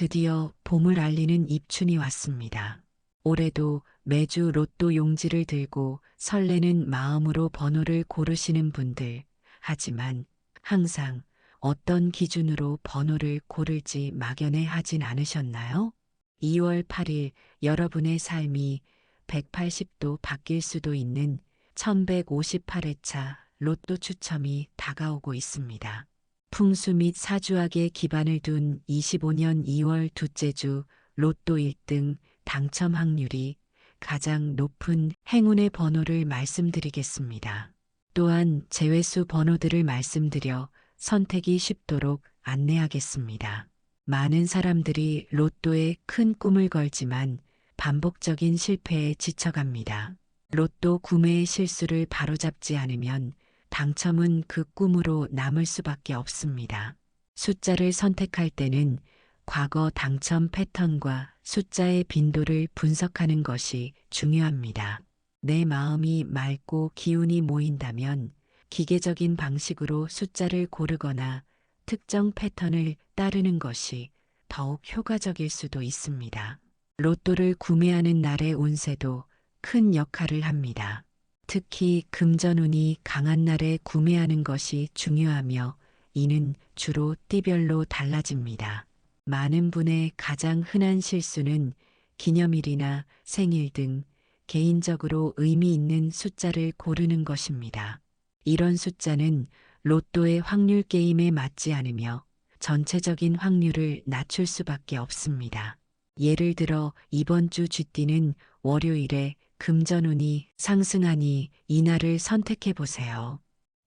드디어 봄을 알리는 입춘이 왔습니다. 올해도 매주 로또 용지를 들고 설레는 마음으로 번호를 고르시는 분들, 하지만 항상 어떤 기준으로 번호를 고를지 막연해 하진 않으셨나요? 2월 8일 여러분의 삶이 180도 바뀔 수도 있는 1158회차 로또 추첨이 다가오고 있습니다. 풍수 및 사주학에 기반을 둔 25년 2월 둘째 주 로또 1등 당첨 확률이 가장 높은 행운의 번호를 말씀드리겠습니다. 또한 제외수 번호들을 말씀드려 선택이 쉽도록 안내하겠습니다. 많은 사람들이 로또에 큰 꿈을 걸지만 반복적인 실패에 지쳐갑니다. 로또 구매의 실수를 바로잡지 않으면 당첨은 그 꿈으로 남을 수밖에 없습니다. 숫자를 선택할 때는 과거 당첨 패턴과 숫자의 빈도를 분석하는 것이 중요합니다. 내 마음이 맑고 기운이 모인다면 기계적인 방식으로 숫자를 고르거나 특정 패턴을 따르는 것이 더욱 효과적일 수도 있습니다. 로또를 구매하는 날의 운세도 큰 역할을 합니다. 특히 금전운이 강한 날에 구매하는 것이 중요하며 이는 주로 띠별로 달라집니다. 많은 분의 가장 흔한 실수는 기념일이나 생일 등 개인적으로 의미 있는 숫자를 고르는 것입니다. 이런 숫자는 로또의 확률 게임에 맞지 않으며 전체적인 확률을 낮출 수밖에 없습니다. 예를 들어 이번 주 쥐띠는 월요일에 금전운이 상승하니 이날을 선택해 보세요.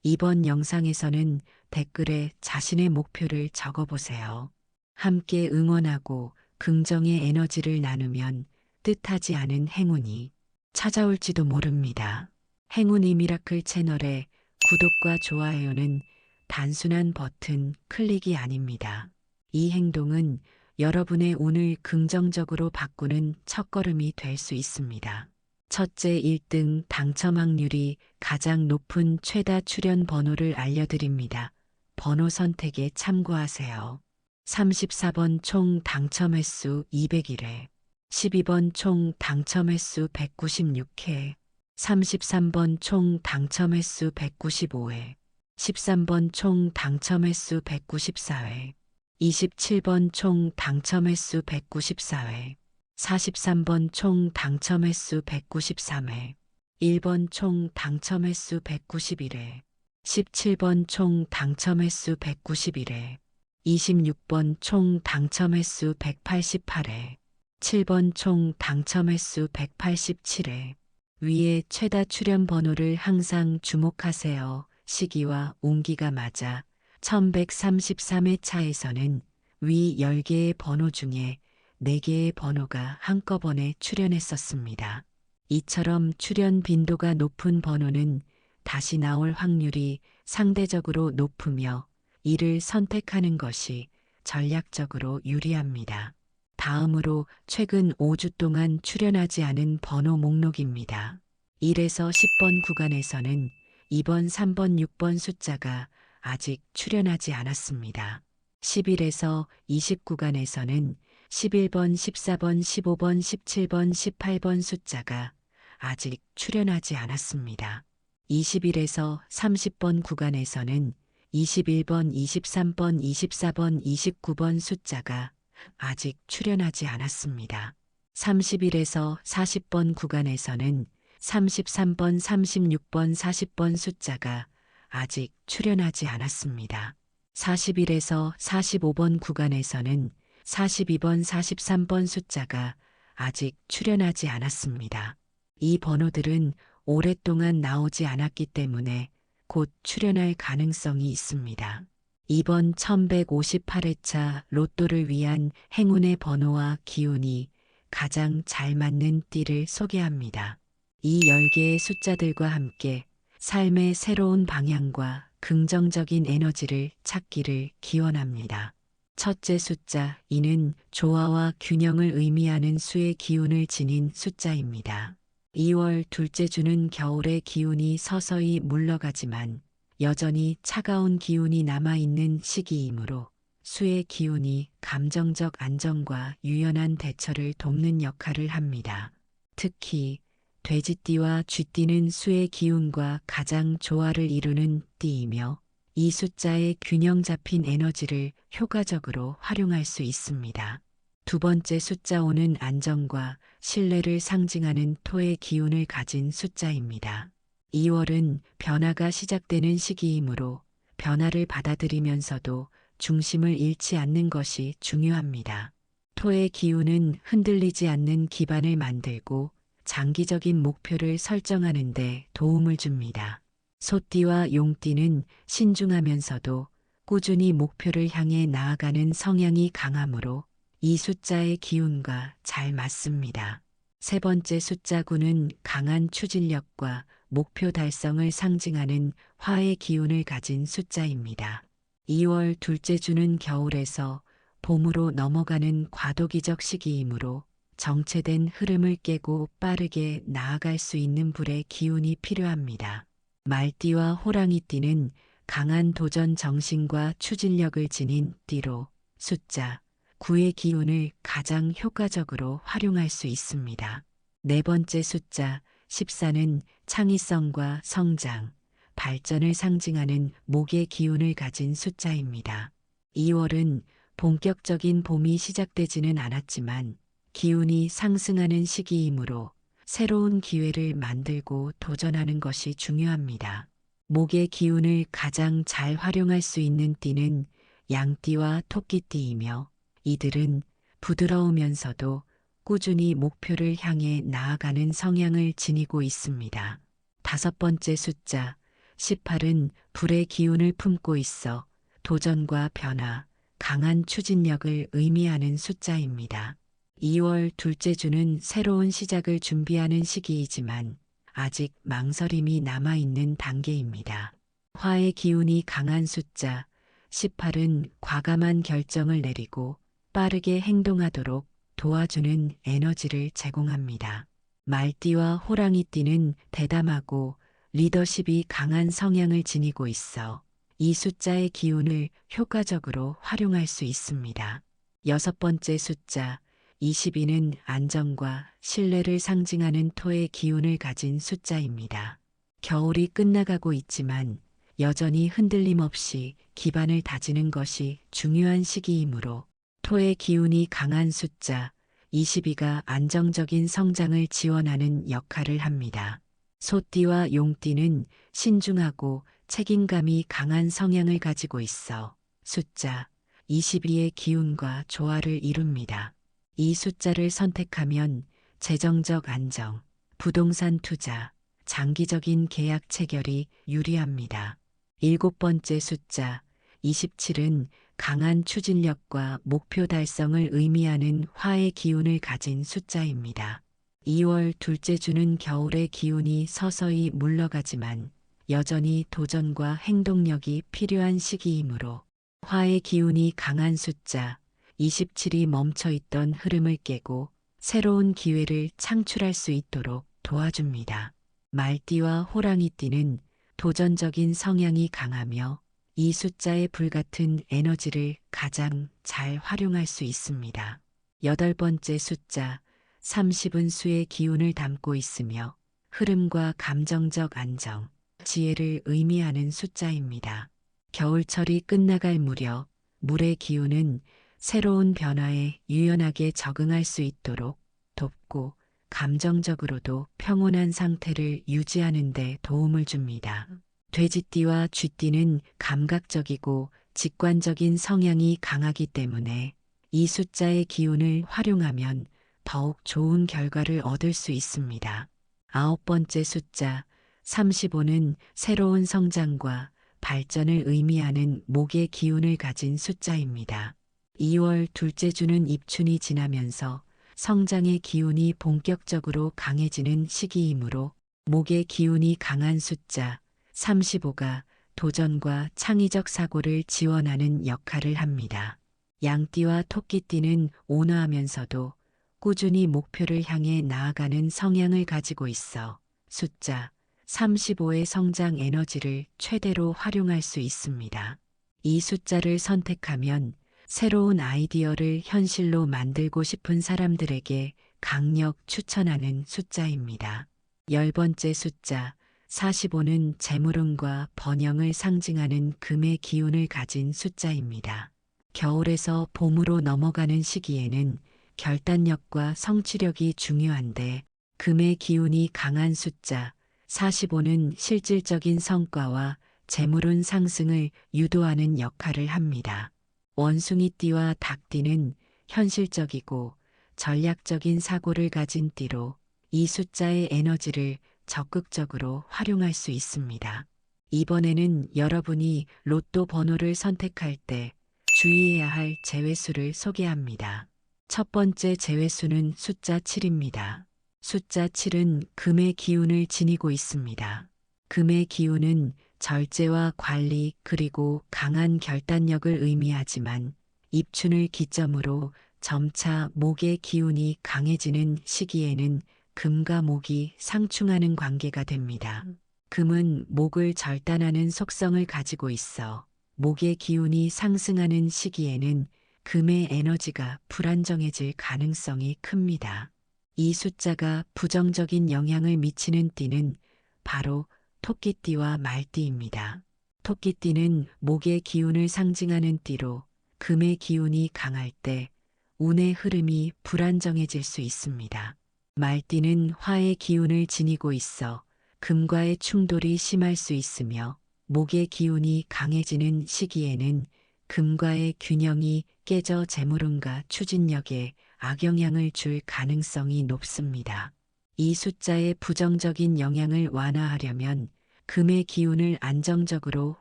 이번 영상에서는 댓글에 자신의 목표를 적어 보세요. 함께 응원하고 긍정의 에너지를 나누면 뜻하지 않은 행운이 찾아올지도 모릅니다. 행운이 미라클 채널의 구독과 좋아요는 단순한 버튼 클릭이 아닙니다. 이 행동은 여러분의 운을 긍정적으로 바꾸는 첫걸음이 될 수 있습니다. 첫째 1등 당첨 확률이 가장 높은 최다 출연 번호를 알려드립니다. 번호 선택에 참고하세요. 34번 총 당첨 횟수 201회, 12번 총 당첨 횟수 196회, 33번 총 당첨 횟수 195회, 13번 총 당첨 횟수 194회, 27번 총 당첨 횟수 194회, 43번 총 당첨 횟수 193회, 1번 총 당첨 횟수 191회, 17번 총 당첨 횟수 191회, 26번 총 당첨 횟수 188회, 7번 총 당첨 횟수 187회. 위의 최다 출연 번호를 항상 주목하세요. 시기와 운기가 맞아 1133회 차에서는 위 10개의 번호 중에 4개의 번호가 한꺼번에 출연했었습니다. 이처럼 출연 빈도가 높은 번호는 다시 나올 확률이 상대적으로 높으며 이를 선택하는 것이 전략적으로 유리합니다. 다음으로 최근 5주 동안 출연하지 않은 번호 목록입니다. 1에서 10번 구간에서는 2번, 3번, 6번 숫자가 아직 출연하지 않았습니다. 11에서 20 구간에서는 11번, 14번, 15번, 17번, 18번 숫자가 아직 출연하지 않았습니다. 21에서 30번 구간에서는 21번, 23번, 24번, 29번 숫자가 아직 출연하지 않았습니다. 31에서 40번 구간에서는 33번, 36번, 40번 숫자가 아직 출연하지 않았습니다. 41에서 45번 구간에서는 42번, 43번 숫자가 아직 출연하지 않았습니다. 이 번호들은 오랫동안 나오지 않았기 때문에 곧 출연할 가능성이 있습니다. 이번 1158회차 로또를 위한 행운의 번호와 기운이 가장 잘 맞는 띠를 소개합니다. 이 10개의 숫자들과 함께 삶의 새로운 방향과 긍정적인 에너지를 찾기를 기원합니다. 첫째 숫자 2는 조화와 균형을 의미하는 수의 기운을 지닌 숫자입니다. 2월 둘째 주는 겨울의 기운이 서서히 물러가지만 여전히 차가운 기운이 남아있는 시기이므로 수의 기운이 감정적 안정과 유연한 대처를 돕는 역할을 합니다. 특히 돼지띠와 쥐띠는 수의 기운과 가장 조화를 이루는 띠이며 이 숫자의 균형 잡힌 에너지를 효과적으로 활용할 수 있습니다. 두 번째 숫자 5는 안정과 신뢰를 상징하는 토의 기운을 가진 숫자입니다. 2월은 변화가 시작되는 시기이므로 변화를 받아들이면서도 중심을 잃지 않는 것이 중요합니다. 토의 기운은 흔들리지 않는 기반을 만들고 장기적인 목표를 설정하는 데 도움을 줍니다. 소띠와 용띠는 신중하면서도 꾸준히 목표를 향해 나아가는 성향이 강하므로 이 숫자의 기운과 잘 맞습니다. 세 번째 숫자 9는 강한 추진력과 목표 달성을 상징하는 화의 기운을 가진 숫자입니다. 2월 둘째 주는 겨울에서 봄으로 넘어가는 과도기적 시기이므로 정체된 흐름을 깨고 빠르게 나아갈 수 있는 불의 기운이 필요합니다. 말띠와 호랑이띠는 강한 도전 정신과 추진력을 지닌 띠로 숫자 9의 기운을 가장 효과적으로 활용할 수 있습니다. 네 번째 숫자 14는 창의성과 성장, 발전을 상징하는 목의 기운을 가진 숫자입니다. 2월은 본격적인 봄이 시작되지는 않았지만 기운이 상승하는 시기이므로 새로운 기회를 만들고 도전하는 것이 중요합니다. 목의 기운을 가장 잘 활용할 수 있는 띠는 양띠와 토끼띠이며 이들은 부드러우면서도 꾸준히 목표를 향해 나아가는 성향을 지니고 있습니다. 다섯 번째 숫자 18은 불의 기운을 품고 있어 도전과 변화, 강한 추진력을 의미하는 숫자입니다. 2월 둘째 주는 새로운 시작을 준비하는 시기이지만 아직 망설임이 남아있는 단계입니다. 화의 기운이 강한 숫자 18은 과감한 결정을 내리고 빠르게 행동하도록 도와주는 에너지를 제공합니다. 말띠와 호랑이띠는 대담하고 리더십이 강한 성향을 지니고 있어 이 숫자의 기운을 효과적으로 활용할 수 있습니다. 여섯 번째 숫자 22는 안정과 신뢰를 상징하는 토의 기운을 가진 숫자입니다. 겨울이 끝나가고 있지만 여전히 흔들림 없이 기반을 다지는 것이 중요한 시기이므로 토의 기운이 강한 숫자 22가 안정적인 성장을 지원하는 역할을 합니다. 소띠와 용띠는 신중하고 책임감이 강한 성향을 가지고 있어 숫자 22의 기운과 조화를 이룹니다. 이 숫자를 선택하면 재정적 안정, 부동산 투자, 장기적인 계약 체결이 유리합니다. 일곱 번째 숫자 27은 강한 추진력과 목표 달성을 의미하는 화의 기운을 가진 숫자입니다. 2월 둘째 주는 겨울의 기운이 서서히 물러가지만 여전히 도전과 행동력이 필요한 시기이므로 화의 기운이 강한 숫자 27이 멈춰있던 흐름을 깨고 새로운 기회를 창출할 수 있도록 도와줍니다. 말띠와 호랑이띠는 도전적인 성향이 강하며 이 숫자의 불같은 에너지를 가장 잘 활용할 수 있습니다. 여덟 번째 숫자 30은 수의 기운을 담고 있으며 흐름과 감정적 안정, 지혜를 의미하는 숫자입니다. 겨울철이 끝나갈 무렵 물의 기운은 새로운 변화에 유연하게 적응할 수 있도록 돕고 감정적으로도 평온한 상태를 유지하는 데 도움을 줍니다. 돼지띠와 쥐띠는 감각적이고 직관적인 성향이 강하기 때문에 이 숫자의 기운을 활용하면 더욱 좋은 결과를 얻을 수 있습니다. 아홉 번째 숫자 35는 새로운 성장과 발전을 의미하는 목의 기운을 가진 숫자입니다. 2월 둘째 주는 입춘이 지나면서 성장의 기운이 본격적으로 강해지는 시기이므로 목의 기운이 강한 숫자 35가 도전과 창의적 사고를 지원하는 역할을 합니다. 양띠와 토끼띠는 온화하면서도 꾸준히 목표를 향해 나아가는 성향을 가지고 있어 숫자 35의 성장 에너지를 최대로 활용할 수 있습니다. 이 숫자를 선택하면 새로운 아이디어를 현실로 만들고 싶은 사람들에게 강력 추천하는 숫자입니다. 10번째 숫자 45는 재물운과 번영을 상징하는 금의 기운을 가진 숫자입니다. 겨울에서 봄으로 넘어가는 시기에는 결단력과 성취력이 중요한데 금의 기운이 강한 숫자 45는 실질적인 성과와 재물운 상승을 유도하는 역할을 합니다. 원숭이띠와 닭띠는 현실적이고 전략적인 사고를 가진 띠로 이 숫자의 에너지를 적극적으로 활용할 수 있습니다. 이번에는 여러분이 로또 번호를 선택할 때 주의해야 할 제외수를 소개합니다. 첫 번째 제외수는 숫자 7입니다. 숫자 7은 금의 기운을 지니고 있습니다. 금의 기운은 절제와 관리 그리고 강한 결단력을 의미하지만 입춘을 기점으로 점차 목의 기운이 강해지는 시기에는 금과 목이 상충하는 관계가 됩니다. 금은 목을 절단하는 속성을 가지고 있어 목의 기운이 상승하는 시기에는 금의 에너지가 불안정해질 가능성이 큽니다. 이 숫자가 부정적인 영향을 미치는 띠는 바로 토끼띠와 말띠입니다. 토끼띠는 목의 기운을 상징하는 띠로 금의 기운이 강할 때 운의 흐름이 불안정해질 수 있습니다. 말띠는 화의 기운을 지니고 있어 금과의 충돌이 심할 수 있으며 목의 기운이 강해지는 시기에는 금과의 균형이 깨져 재물운과 추진력에 악영향을 줄 가능성이 높습니다. 이 숫자의 부정적인 영향을 완화하려면 금의 기운을 안정적으로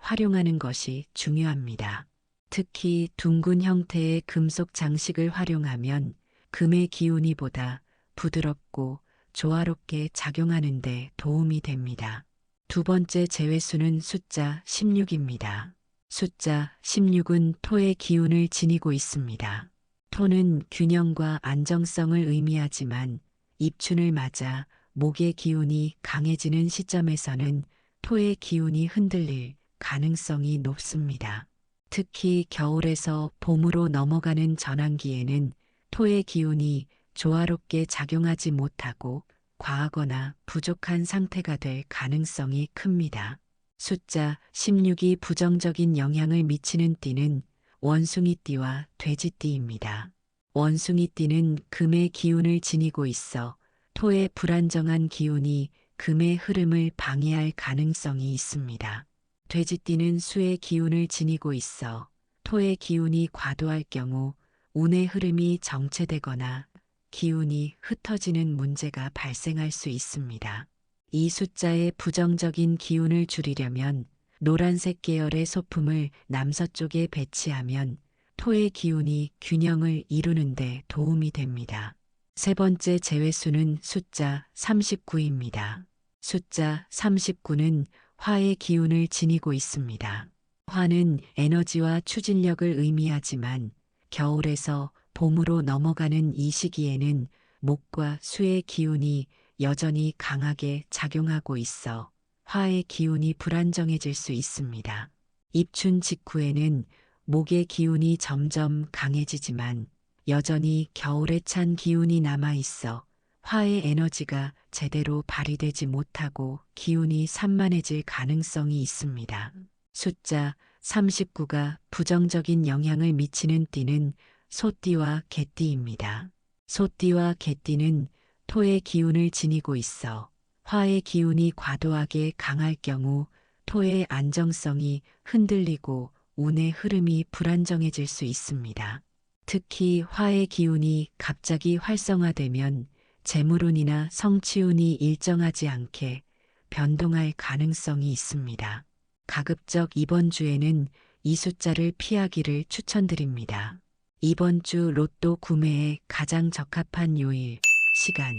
활용하는 것이 중요합니다. 특히 둥근 형태의 금속 장식을 활용하면 금의 기운이 보다 부드럽고 조화롭게 작용하는 데 도움이 됩니다. 두 번째 제외수는 숫자 16입니다. 숫자 16은 토의 기운을 지니고 있습니다. 토는 균형과 안정성을 의미하지만 입춘을 맞아 목의 기운이 강해지는 시점에서는 토의 기운이 흔들릴 가능성이 높습니다. 특히 겨울에서 봄으로 넘어가는 전환기에는 토의 기운이 조화롭게 작용하지 못하고 과하거나 부족한 상태가 될 가능성이 큽니다. 숫자 16이 부정적인 영향을 미치는 띠는 원숭이띠와 돼지띠입니다. 원숭이띠는 금의 기운을 지니고 있어 토의 불안정한 기운이 금의 흐름을 방해할 가능성이 있습니다. 돼지띠는 수의 기운을 지니고 있어 토의 기운이 과도할 경우 운의 흐름이 정체되거나 기운이 흩어지는 문제가 발생할 수 있습니다. 이 숫자의 부정적인 기운을 줄이려면 노란색 계열의 소품을 남서쪽에 배치하면 토의 기운이 균형을 이루는 데 도움이 됩니다. 세 번째 제외수는 숫자 39입니다. 숫자 39는 화의 기운을 지니고 있습니다. 화는 에너지와 추진력을 의미하지만 겨울에서 봄으로 넘어가는 이 시기에는 목과 수의 기운이 여전히 강하게 작용하고 있어 화의 기운이 불안정해질 수 있습니다. 입춘 직후에는 목의 기운이 점점 강해지지만 여전히 겨울에 찬 기운이 남아 있어 화의 에너지가 제대로 발휘되지 못하고 기운이 산만해질 가능성이 있습니다. 숫자 39가 부정적인 영향을 미치는 띠는 소띠와 개띠입니다. 소띠와 개띠는 토의 기운을 지니고 있어 화의 기운이 과도하게 강할 경우 토의 안정성이 흔들리고 운의 흐름이 불안정해질 수 있습니다. 특히 화의 기운이 갑자기 활성화되면 재물운이나 성취운이 일정하지 않게 변동할 가능성이 있습니다. 가급적 이번 주에는 이 숫자를 피하기를 추천드립니다. 이번 주 로또 구매에 가장 적합한 요일, 시간,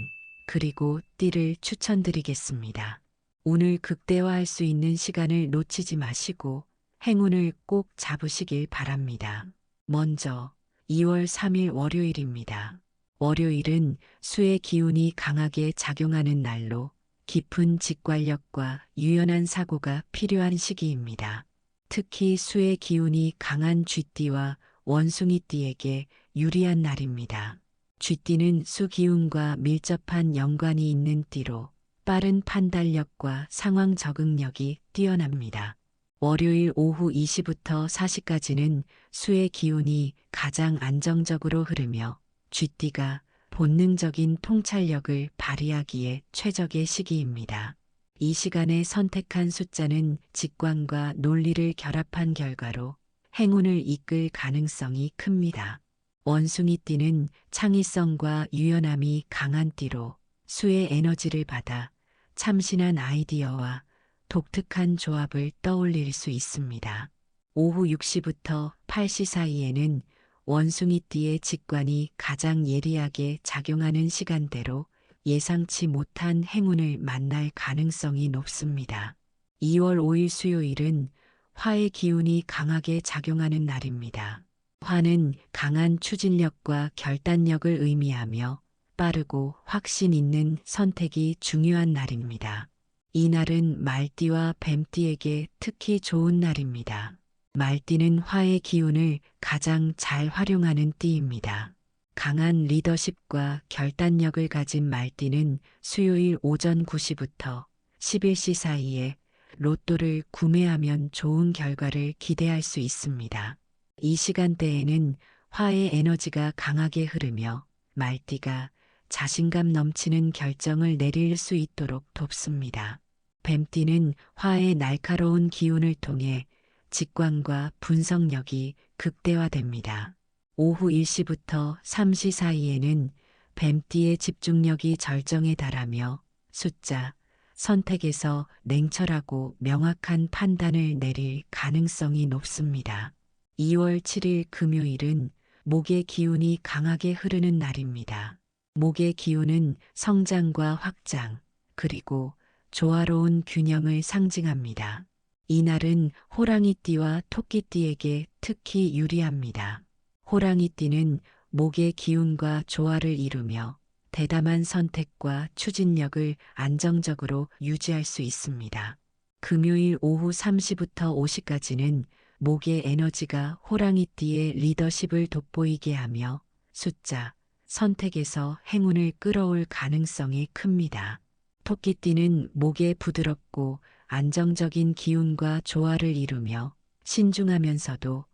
그리고 띠를 추천드리겠습니다. 운을 극대화할 수 있는 시간을 놓치지 마시고 행운을 꼭 잡으시길 바랍니다. 먼저 2월 3일 월요일입니다. 월요일은 수의 기운이 강하게 작용하는 날로 깊은 직관력과 유연한 사고가 필요한 시기입니다. 특히 수의 기운이 강한 쥐띠와 원숭이띠에게 유리한 날입니다. 쥐띠는 수기운과 밀접한 연관이 있는 띠로 빠른 판단력과 상황 적응력이 뛰어납니다. 월요일 오후 2시부터 4시까지는 수의 기운이 가장 안정적으로 흐르며 쥐띠가 본능적인 통찰력을 발휘하기에 최적의 시기입니다. 이 시간에 선택한 숫자는 직관과 논리를 결합한 결과로 행운을 이끌 가능성이 큽니다. 원숭이띠는 창의성과 유연함이 강한 띠로 수의 에너지를 받아 참신한 아이디어와 독특한 조합을 떠올릴 수 있습니다. 오후 6시부터 8시 사이에는 원숭이띠의 직관이 가장 예리하게 작용하는 시간대로 예상치 못한 행운을 만날 가능성이 높습니다. 2월 5일 수요일은 화의 기운이 강하게 작용하는 날입니다. 화는 강한 추진력과 결단력을 의미하며 빠르고 확신 있는 선택이 중요한 날입니다. 이 날은 말띠와 뱀띠에게 특히 좋은 날입니다. 말띠는 화의 기운을 가장 잘 활용하는 띠입니다. 강한 리더십과 결단력을 가진 말띠는 수요일 오전 9시부터 11시 사이에 로또를 구매하면 좋은 결과를 기대할 수 있습니다. 이 시간대에는 화의 에너지가 강하게 흐르며 말띠가 자신감 넘치는 결정을 내릴 수 있도록 돕습니다. 뱀띠는 화의 날카로운 기운을 통해 직관과 분석력이 극대화됩니다. 오후 1시부터 3시 사이에는 뱀띠의 집중력이 절정에 달하며 숫자, 선택에서 냉철하고 명확한 판단을 내릴 가능성이 높습니다. 2월 7일 금요일은 목의 기운이 강하게 흐르는 날입니다. 목의 기운은 성장과 확장, 그리고 조화로운 균형을 상징합니다. 이 날은 호랑이띠와 토끼띠에게 특히 유리합니다. 호랑이띠는 목의 기운과 조화를 이루며 대담한 선택과 추진력을 안정적으로 유지할 수 있습니다. 금요일 오후 3시부터 5시까지는 목의 에너지가 호랑이띠의 리더십을 돋보이게 하며 숫자, 선택에서 행운을 끌어올 가능성이 큽니다. 토끼띠는 목에 부드럽고 안정적인 기운과 조화를 이루며 신중하면서도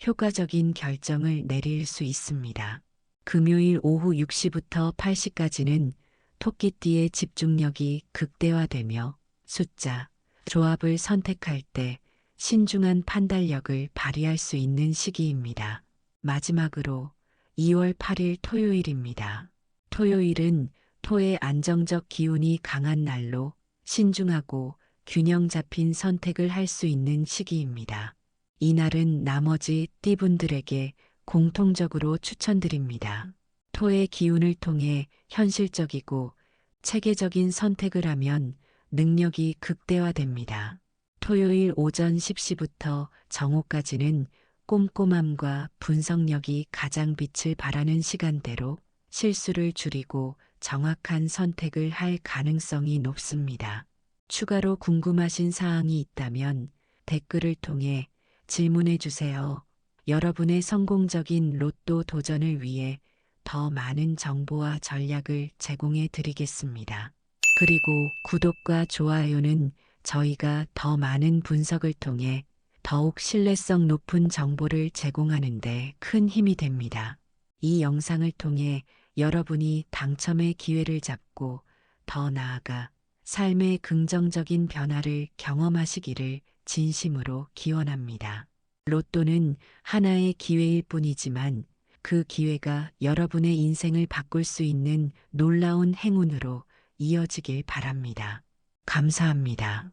효과적인 결정을 내릴 수 있습니다. 금요일 오후 6시부터 8시까지는 토끼띠의 집중력이 극대화되며 숫자, 조합을 선택할 때 신중한 판단력을 발휘할 수 있는 시기입니다. 마지막으로 2월 8일 토요일입니다. 토요일은 토의 안정적 기운이 강한 날로 신중하고 균형 잡힌 선택을 할 수 있는 시기입니다. 이 날은 나머지 띠분들에게 공통적으로 추천드립니다. 토의 기운을 통해 현실적이고 체계적인 선택을 하면 능력이 극대화됩니다. 토요일 오전 10시부터 정오까지는 꼼꼼함과 분석력이 가장 빛을 발하는 시간대로 실수를 줄이고 정확한 선택을 할 가능성이 높습니다. 추가로 궁금하신 사항이 있다면 댓글을 통해 질문해 주세요. 여러분의 성공적인 로또 도전을 위해 더 많은 정보와 전략을 제공해 드리겠습니다. 그리고 구독과 좋아요는 저희가 더 많은 분석을 통해 더욱 신뢰성 높은 정보를 제공하는 데 큰 힘이 됩니다. 이 영상을 통해 여러분이 당첨의 기회를 잡고 더 나아가 삶의 긍정적인 변화를 경험하시기를 진심으로 기원합니다. 로또는 하나의 기회일 뿐이지만 그 기회가 여러분의 인생을 바꿀 수 있는 놀라운 행운으로 이어지길 바랍니다. 감사합니다.